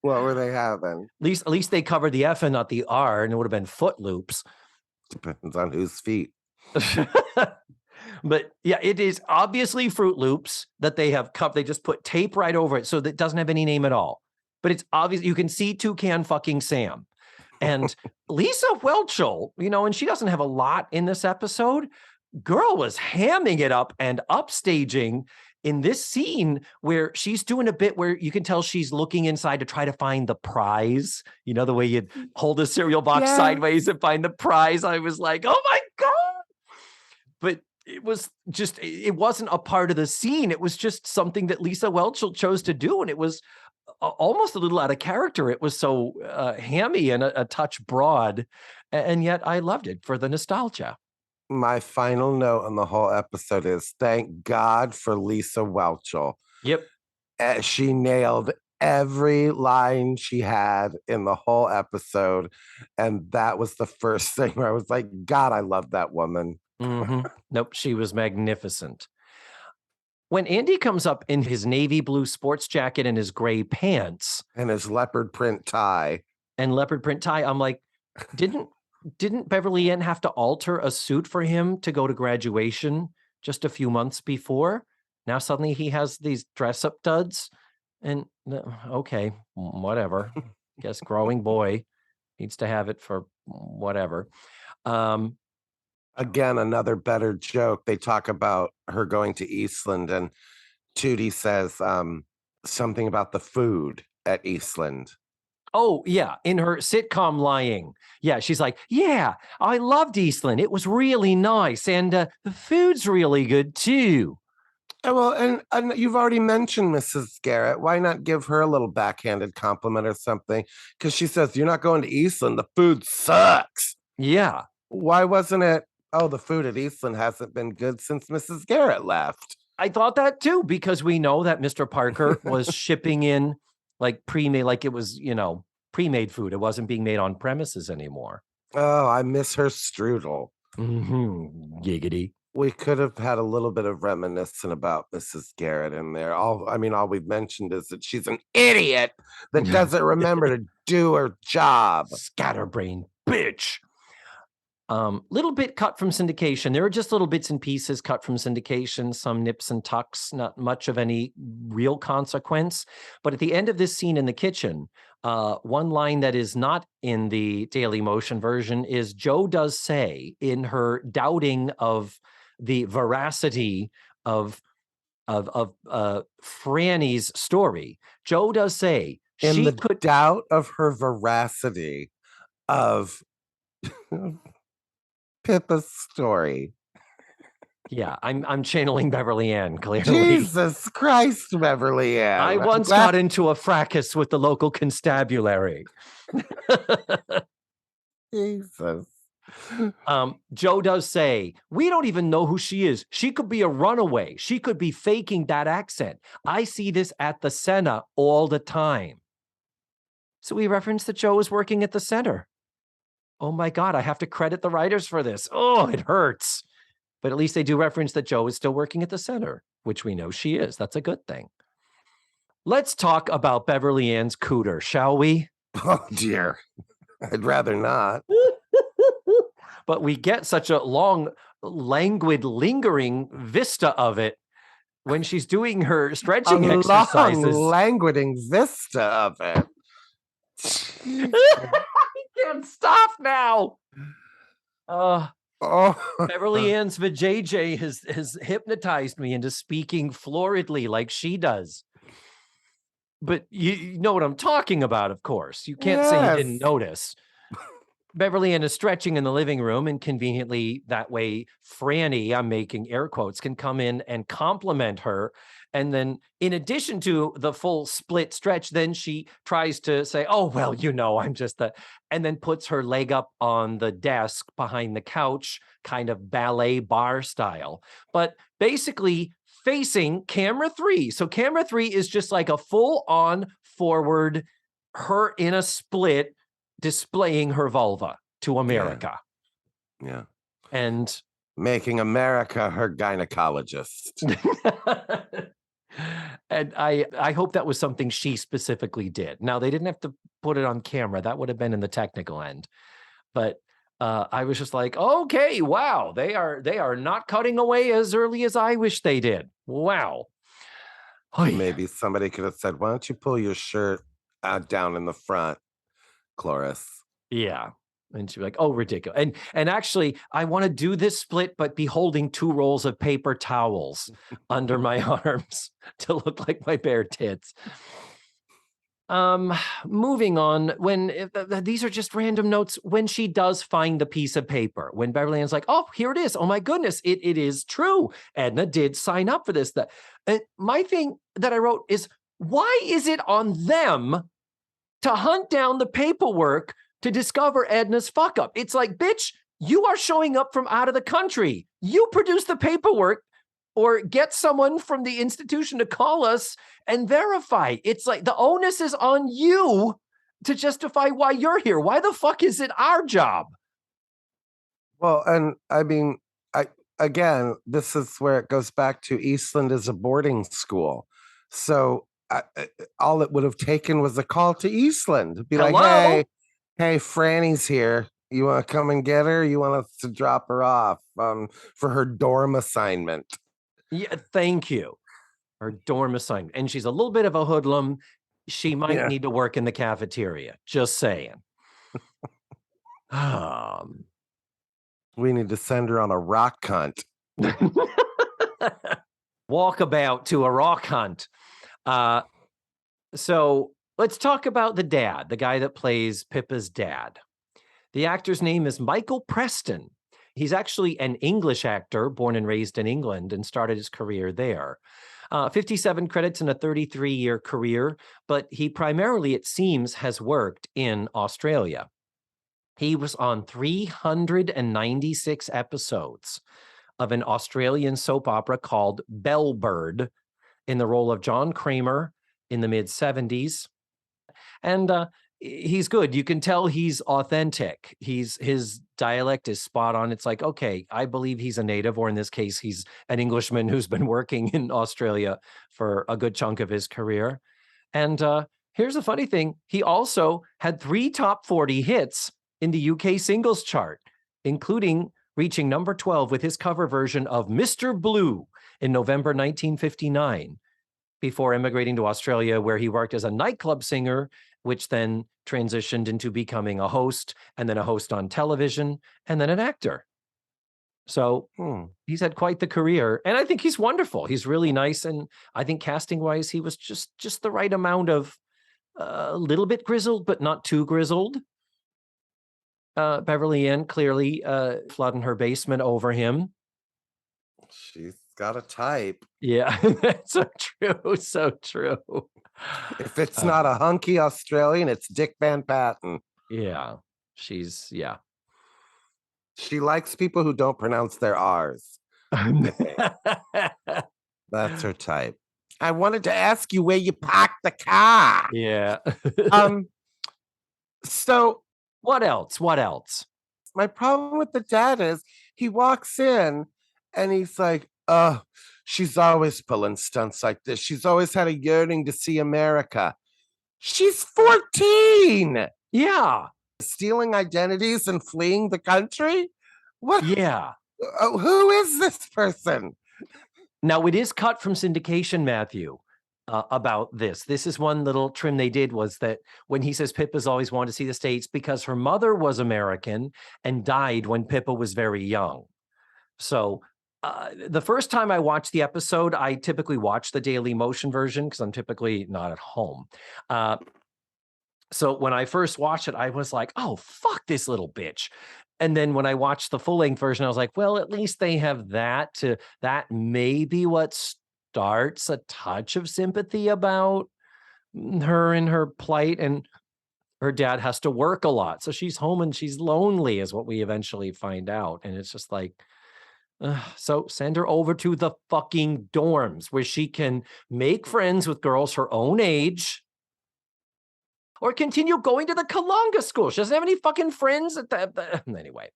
What were they having?
At least they covered the F and not the R, and it would have been Foot Loops.
Depends on whose feet.
But yeah, it is obviously Fruit Loops that they have cup. They just put tape right over it so that it doesn't have any name at all. But it's obvious you can see Toucan fucking Sam. And Lisa Welchel, and she doesn't have a lot in this episode. Girl was hamming it up and upstaging in this scene where she's doing a bit where you can tell she's looking inside to try to find the prize. You know, the way you'd hold a cereal box
Yeah.
sideways and find the prize. I was like, oh my God. But it wasn't a part of the scene. It was just something that Lisa Welchel chose to do. And it was almost a little out of character. It was so hammy and a touch broad. And yet I loved it for the nostalgia.
My final note on the whole episode is thank God for Lisa Welchel.
Yep.
She nailed every line she had in the whole episode. And that was the first thing where I was like, God, I love that woman.
Mm-hmm. Nope. She was magnificent. When Andy comes up in his navy blue sports jacket and his gray pants
And his leopard print tie.
and leopard print tie, I'm like, didn't Beverly Ann have to alter a suit for him to go to graduation just a few months before? Now suddenly he has these dress up duds. And okay, whatever. Guess growing boy needs to have it for whatever.
Again, another better joke. They talk about her going to Eastland, and Tootie says something about the food at Eastland.
Oh, yeah, in her sitcom Lying. Yeah, she's like, yeah, I loved Eastland. It was really nice. And the food's really good too.
Well, and you've already mentioned Mrs. Garrett. Why not give her a little backhanded compliment or something? Because she says, you're not going to Eastland. The food sucks.
Yeah.
Why wasn't it? Oh, the food at Eastland hasn't been good since Mrs. Garrett left.
I thought that too, because we know that Mr. Parker was shipping in like pre-made, like it was, pre-made food. It wasn't being made on premises anymore.
Oh, I miss her strudel.
Giggity.
We could have had a little bit of reminiscent about Mrs. Garrett in there. All we've mentioned is that she's an idiot that doesn't remember to do her job.
Scatterbrain bitch. Little bit cut from syndication. There are just little bits and pieces cut from syndication, some nips and tucks, not much of any real consequence. But at the end of this scene in the kitchen, one line that is not in the Daily Motion version is Joe does say, in her doubting of the veracity of Franny's story, Joe does say
In
she
the
could
doubt of her veracity of Pippa's story.
Yeah, I'm channeling Beverly Ann, clearly.
Jesus Christ, Beverly Ann.
I once got into a fracas with the local constabulary.
Jesus.
Joe does say, we don't even know who she is. She could be a runaway. She could be faking that accent. I see this at the center all the time. So we reference that Joe is working at the center. Oh my God, I have to credit the writers for this. Oh, it hurts. But at least they do reference that Joe is still working at the center, which we know she is. That's a good thing. Let's talk about Beverly Ann's cooter, shall we?
Oh dear. I'd rather not.
But we get such a long, languid, lingering vista of it when she's doing her stretching exercises.
Long, languiding vista of it.
I can't stop now. Beverly Ann's vajayjay has hypnotized me into speaking floridly like she does. But you know what I'm talking about, of course. You can't say you didn't notice. Beverly Ann is stretching in the living room, and conveniently that way, Franny, I'm making air quotes, can come in and compliment her. And then in addition to the full split stretch, then she tries to say, oh, well, I'm just and then puts her leg up on the desk behind the couch, kind of ballet bar style. But basically facing camera 3. So camera 3 is just like a full on forward, her in a split, displaying her vulva to America.
Yeah.
And
making America her gynecologist.
And I hope that was something she specifically did. Now, they didn't have to put it on camera. That would have been in the technical end. But I was just like, okay, wow, they are not cutting away as early as I wish they did. Wow.
Maybe somebody could have said, why don't you pull your shirt down in the front, Cloris?
Yeah. And she'd be like, oh, ridiculous. And actually, I want to do this split, but be holding 2 rolls of paper towels under my arms to look like my bare tits. Moving on, these are just random notes. When she does find the piece of paper, when Beverly Ann's like, oh, here it is. Oh my goodness, it is true. Edna did sign up for this. My thing that I wrote is, why is it on them to hunt down the paperwork to discover Edna's fuck up? It's like, bitch, you are showing up from out of the country. You produce the paperwork, or get someone from the institution to call us and verify. It's like the onus is on you to justify why you're here. Why the fuck is it our job?
Well, and I mean, again, this is where it goes back to Eastland is a boarding school. So all it would have taken was a call to Eastland. Be like, hey, Franny's here. You want to come and get her? You want us to drop her off for her dorm assignment?
Yeah, thank you. Her dorm assignment. And she's a little bit of a hoodlum. She might need to work in the cafeteria. Just saying.
We need to send her on a rock hunt.
Walkabout to a rock hunt. So let's talk about the dad, the guy that plays Pippa's dad. The actor's name is Michael Preston. He's actually an English actor, born and raised in England, and started his career there. 57 credits in a 33-year career, but he primarily, it seems, has worked in Australia. He was on 396 episodes of an Australian soap opera called Bellbird in the role of John Kramer in the mid-70s. And he's good. You can tell he's authentic. His dialect is spot on. It's like, okay, I believe he's a native, or in this case, he's an Englishman who's been working in Australia for a good chunk of his career. And here's the funny thing. He also had 3 top 40 hits in the UK singles chart, including reaching number 12 with his cover version of Mr. Blue in November 1959, before immigrating to Australia, where he worked as a nightclub singer, which then transitioned into becoming a host, and then a host on television, and then an actor. So he's had quite the career, and I think he's wonderful. He's really nice, and I think casting-wise, he was just the right amount of a little bit grizzled, but not too grizzled. Beverly Ann clearly flooding her basement over him.
She's got a type.
Yeah, that's so true, so true.
If it's not a hunky Australian, it's Dick Van Patten.
Yeah, yeah.
She likes people who don't pronounce their R's. That's her type. I wanted to ask you where you parked the car.
Yeah.
So
what else?
My problem with the dad is he walks in and he's like, she's always pulling stunts like this. She's always had a yearning to see America. She's 14.
Yeah.
Stealing identities and fleeing the country? What?
Yeah.
Who is this person?
Now, it is cut from syndication, Matthew, about this. This is one little trim they did, was that when he says Pippa's always wanted to see the States because her mother was American and died when Pippa was very young. So the first time I watched the episode, I typically watch the Daily Motion version because I'm typically not at home. So when I first watched it, I was like, oh, fuck this little bitch. And then when I watched the full-length version, I was like, well, at least they have that may be what starts a touch of sympathy about her and her plight. And her dad has to work a lot. So she's home and she's lonely, is what we eventually find out. And it's just like, so send her over to the fucking dorms where she can make friends with girls her own age, or continue going to the Kalanga school. She doesn't have any fucking friends. Anyway.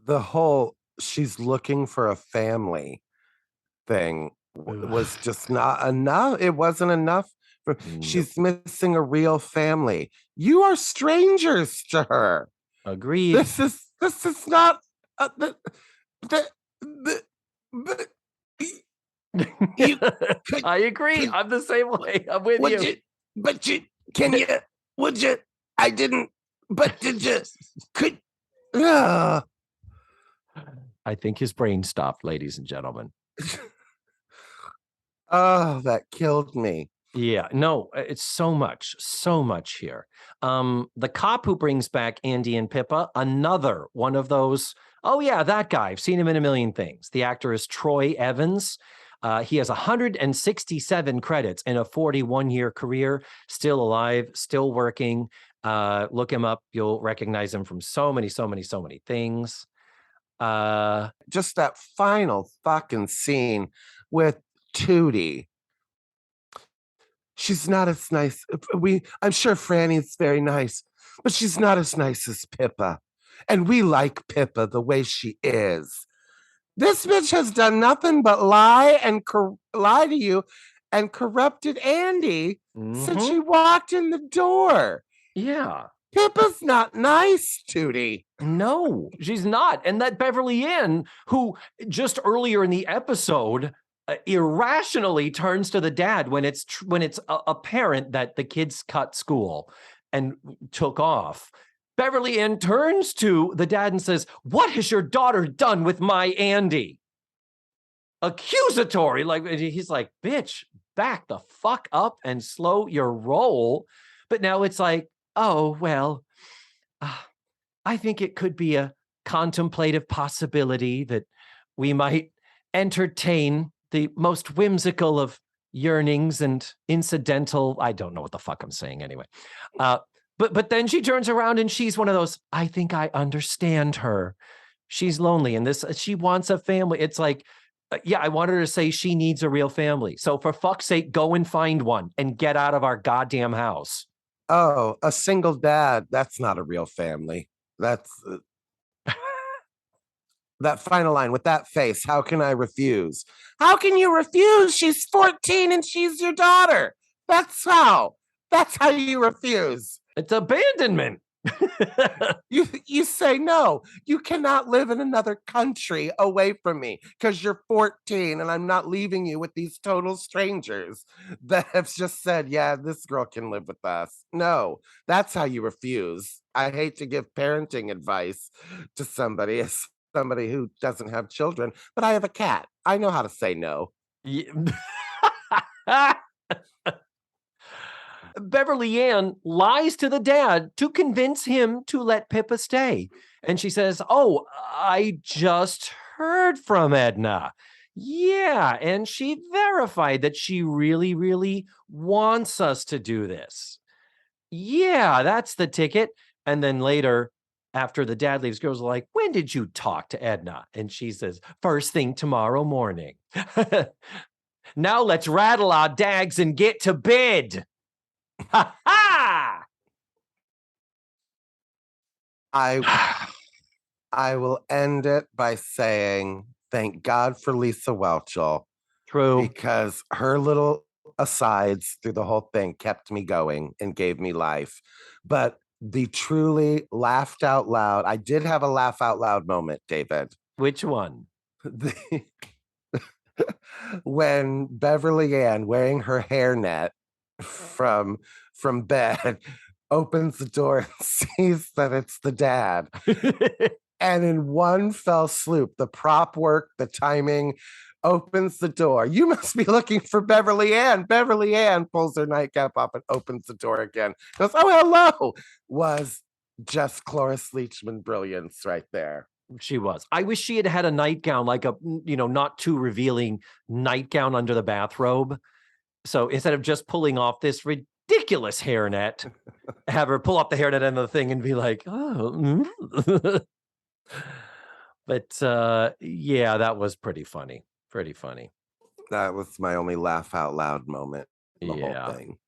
The whole she's looking for a family thing was just not enough. It wasn't enough. She's missing a real family. You are strangers to her.
Agreed.
This is not
I agree. I'm the same way. I'm with you.
Would you? I didn't. But did you? Could?
I think his brain stopped, ladies and gentlemen.
Oh, that killed me.
Yeah, no, it's so much here. The cop who brings back Andy and Pippa, another one of those. Oh yeah, that guy. I've seen him in a million things. The actor is Troy Evans. He has 167 credits in a 41-year career, still alive, still working. Look him up. You'll recognize him from so many things.
Just that final fucking scene with Tootie. She's not as nice. I'm sure Franny's very nice, but she's not as nice as Pippa. And we like Pippa the way she is. This bitch has done nothing but lie to you and corrupted Andy since she walked in the door.
Yeah.
Pippa's not nice, Tootie.
No, she's not. And that Beverly Ann, who just earlier in the episode irrationally turns to the dad when it's apparent that the kids cut school and took off. Beverly Ann turns to the dad and says, "What has your daughter done with my Andy?" Accusatory. Like, he's like, "Bitch, back the fuck up and slow your roll." But now it's like, oh, well, I think it could be a contemplative possibility that we might entertain the most whimsical of yearnings and incidental. I don't know what the fuck I'm saying anyway. But then she turns around and she's one of those, I think I understand her. She's lonely and she wants a family. It's like, yeah, I want her to say she needs a real family. So for fuck's sake, go and find one and get out of our goddamn house.
Oh, a single dad. That's not a real family. That's that final line with that face. How can I refuse? How can you refuse? She's 14 and she's your daughter. That's how. That's how you refuse.
It's abandonment.
You say no. You cannot live in another country away from me because you're 14 and I'm not leaving you with these total strangers that have just said, yeah, this girl can live with us. No, that's how you refuse. I hate to give parenting advice to somebody as somebody who doesn't have children, but I have a cat. I know how to say no.
Beverly Ann lies to the dad to convince him to let Pippa stay. And she says, "Oh, I just heard from Edna. Yeah, and she verified that she really, really wants us to do this. Yeah, that's the ticket." And then later, after the dad leaves, girls are like, "When did you talk to Edna?" And she says, "First thing tomorrow morning." Now let's rattle our dags and get to bed. Ha ha!
I will end it by saying thank God for Lisa Welchel.
True.
Because her little asides through the whole thing kept me going and gave me life. But the truly laughed out loud, I did have a laugh out loud moment, David.
Which one?
When Beverly Ann, wearing her hairnet from bed, opens the door and sees that it's the dad. And in one fell swoop, the prop work, the timing, opens the door. You must be looking for Beverly Ann. Beverly Ann pulls her nightcap up and opens the door again. Goes, oh, hello. Was just Cloris Leachman brilliance right there.
She was. I wish she had had a nightgown, like a, not too revealing nightgown under the bathrobe. So instead of just pulling off this ridiculous hairnet, have her pull up the hairnet end of the thing and be like, oh. But yeah, that was pretty funny. Pretty funny.
That was my only laugh out loud moment. The whole thing.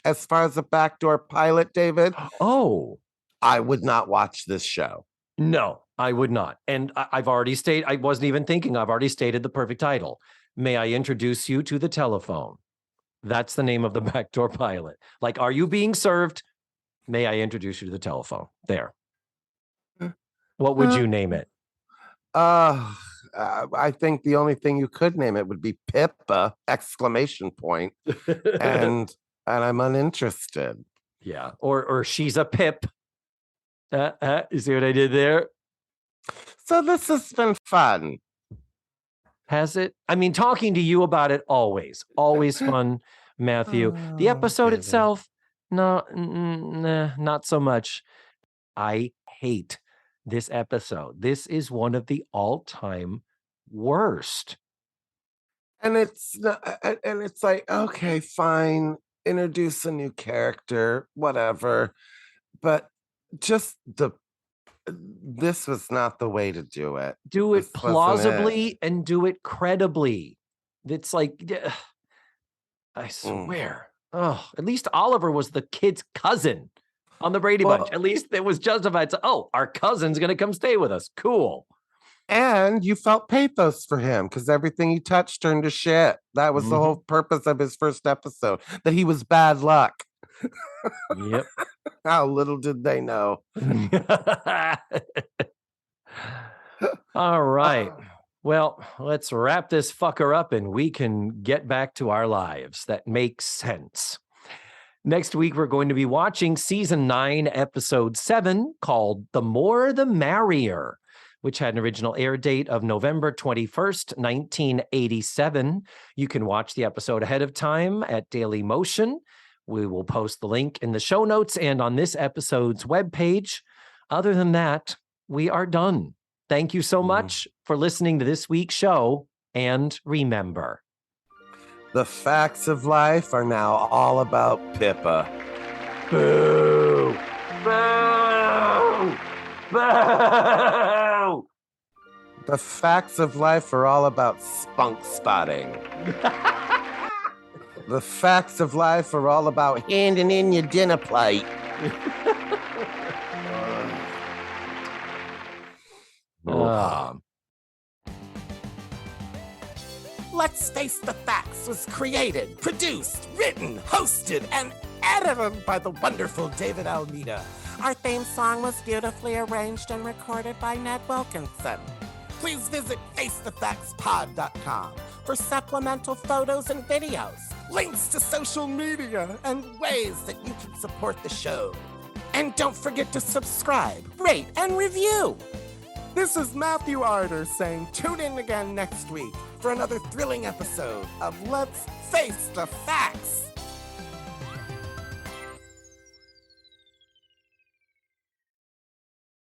As far as the backdoor pilot, David.
Oh.
I would not watch this show.
No, I would not. And I've already stated, I wasn't even thinking, I've already stated the perfect title. May I introduce you to the telephone? That's the name of the backdoor pilot. Like, are you being served? May I introduce you to the telephone? There. What would you name it?
I think the only thing you could name it would be Pippa! ! And I'm uninterested.
Yeah. Or she's a pip. You see what I did there?
So this has been fun.
Has it? I mean, talking to you about it always fun, Matthew. The episode itself, no, not so much. I hate this episode. This is one of the all-time worst.
And it's like, okay, fine, introduce a new character, whatever. But just this was not the way to do it.
Do it plausibly and do it credibly. It's like, I swear. Oh, at least Oliver was the kid's cousin on the Brady Bunch. At least it was justified. So, oh, our cousin's going to come stay with us. Cool.
And you felt pathos for him because everything he touched turned to shit. That was the whole purpose of his first episode, that he was bad luck.
Yep.
How little did they know.
All right. Well, let's wrap this fucker up and we can get back to our lives. That makes sense. Next week, we're going to be watching season 9, episode 7, called The More The Marrier, which had an original air date of November 21st, 1987. You can watch the episode ahead of time at Daily Motion. We will post the link in the show notes and on this episode's webpage. Other than that, we are done. Thank you so much for listening to this week's show. And remember,
the facts of life are now all about Pippa. Boo! Boo! Boo! The facts of life are all about spunk spotting. The facts of life are all about handing in your dinner plate. Let's Face the Facts was created, produced, written, hosted, and edited by the wonderful David Almeida. Our theme song was beautifully arranged and recorded by Ned Wilkinson. Please visit FaceTheFactsPod.com for supplemental photos and videos, links to social media, and ways that you can support the show. And don't forget to subscribe, rate, and review. This is Matthew Arder saying tune in again next week for another thrilling episode of Let's Face the Facts.